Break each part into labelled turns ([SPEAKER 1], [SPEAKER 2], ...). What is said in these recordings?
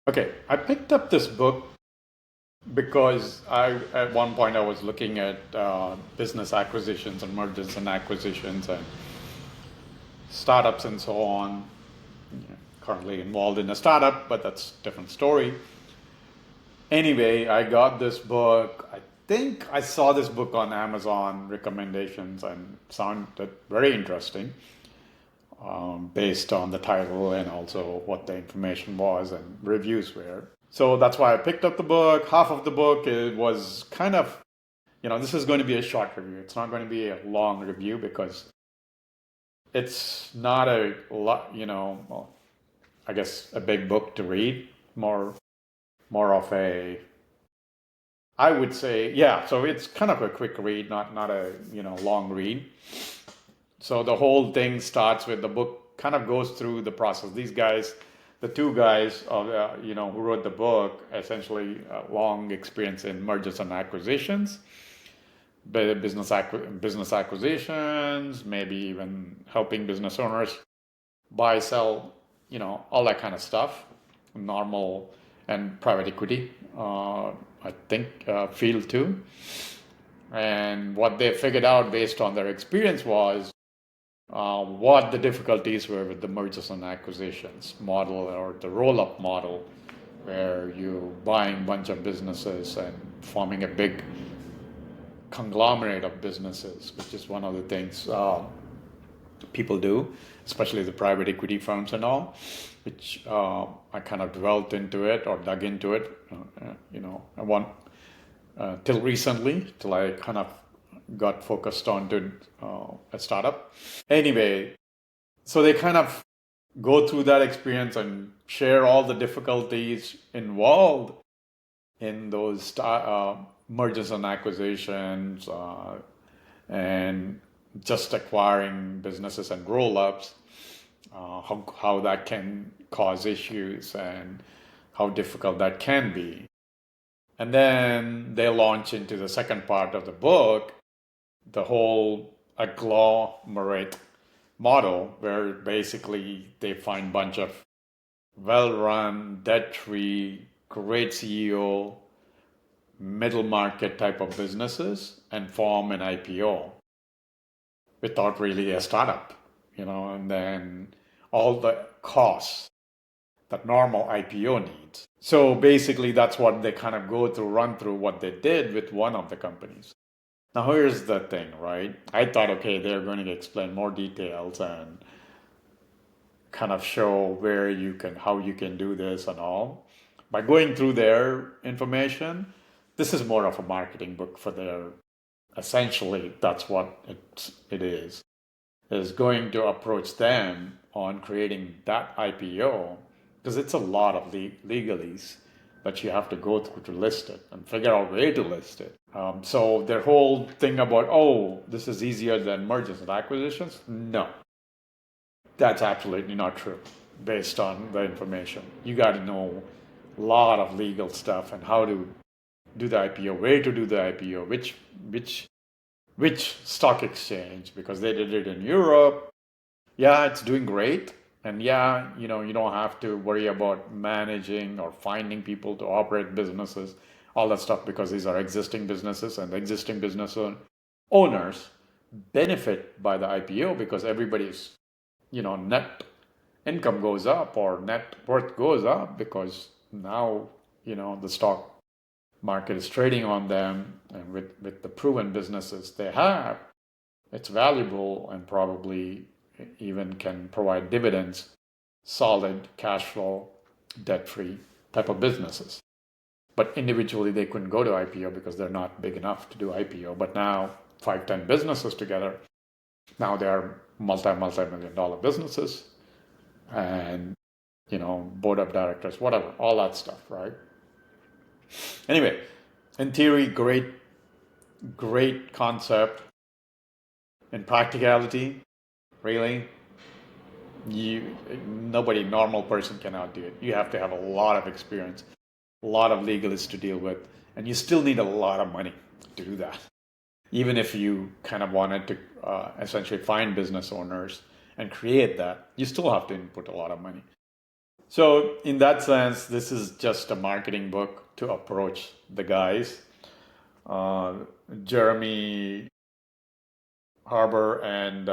[SPEAKER 1] Okay, I picked up this book because at one point, I was looking at business acquisitions and mergers and acquisitions and startups and so on. Currently involved in a startup, but that's a different story. Anyway, I got this book. I think I saw this book on Amazon recommendations and sounded very interesting, based on the title and also what the information was and reviews were. So that's why I picked up the book. Half of the book it was kind of, this is going to be a short review. It's not going to be a long review because it's not a lot, well, I guess a big book to read. More of a, I would say, yeah. So it's kind of a quick read, not a long read. So the whole thing starts with the book kind of goes through the process. These guys, the two guys who wrote the book, essentially long experience in mergers and acquisitions, business acquisitions, maybe even helping business owners buy, sell, all that kind of stuff, normal and private equity, I think, field too. And what they figured out based on their experience was what the difficulties were with the mergers and acquisitions model or the roll-up model, where you buying a bunch of businesses and forming a big conglomerate of businesses, which is one of the things people do, especially the private equity firms and all, which I kind of dwelt into it or dug into it, I want till recently, till I kind of got focused on doing a startup. Anyway, so they kind of go through that experience and share all the difficulties involved in those mergers and acquisitions, and just acquiring businesses and roll-ups, how that can cause issues and how difficult that can be. And then they launch into the second part of the book, the whole Aggllomerate model, where basically they find a bunch of well-run, debt-free, great CEO, middle market type of businesses and form an IPO without really a startup, and then all the costs that normal IPO needs. So basically, that's what they kind of go through, run through what they did with one of the companies. Now, here's the thing, right? I thought, okay, they're going to explain more details and kind of show how you can do this and all. By going through their information, this is more of a marketing book for their, essentially, that's what it is going to approach them on creating that IPO, because it's a lot of legalese that you have to go through to list it and figure out where to list it. So their whole thing about, oh, this is easier than mergers and acquisitions, no, that's absolutely not true based on the information. You got to know a lot of legal stuff and how to do the IPO, where to do the IPO, which stock exchange, because they did it in Europe. Yeah, it's doing great. And yeah, you don't have to worry about managing or finding people to operate businesses, all that stuff, because these are existing businesses and existing business owners benefit by the IPO because everybody's, net income goes up or net worth goes up because now, the stock market is trading on them, and with the proven businesses they have, it's valuable and probably even can provide dividends, solid cash flow, debt-free type of businesses. But individually they couldn't go to IPO because they're not big enough to do IPO. But now 5-10 businesses together, now they are multi-million dollar businesses, and board of directors, whatever, all that stuff, right? Anyway, in theory, great concept. In practicality, really, nobody, normal person cannot do it. You have to have a lot of experience, a lot of legalists to deal with, and you still need a lot of money to do that. Even if you kind of wanted to essentially find business owners and create that, you still have to input a lot of money. So in that sense, this is just a marketing book to approach the guys. Uh, Jeremy Harbour and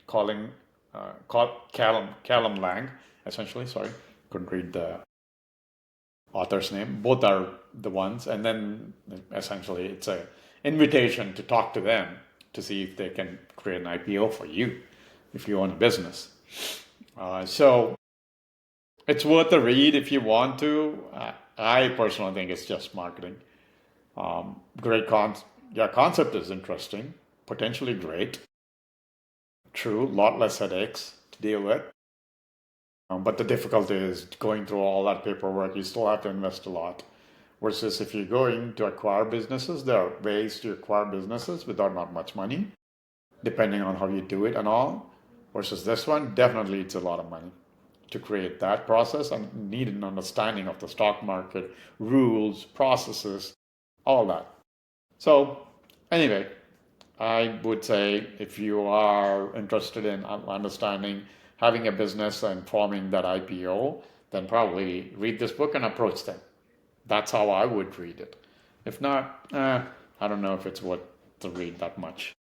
[SPEAKER 1] Callum Lang, essentially. Sorry, couldn't read the author's name. Both are the ones, and then essentially it's a invitation to talk to them to see if they can create an IPO for you if you own a business. So it's worth a read if you want to. I personally think it's just marketing. Great yeah, concept is interesting, potentially great. True, lot less headaches to deal with. But the difficulty is going through all that paperwork. You still have to invest a lot. Versus if you're going to acquire businesses, there are ways to acquire businesses without not much money, depending on how you do it and all. Versus this one, definitely it's a lot of money to create that process and need an understanding of the stock market, rules, processes, all that. So, anyway, I would say if you are interested in understanding having a business and forming that IPO, then probably read this book and approach them. That's how I would read it. If not, I don't know if it's worth to read that much.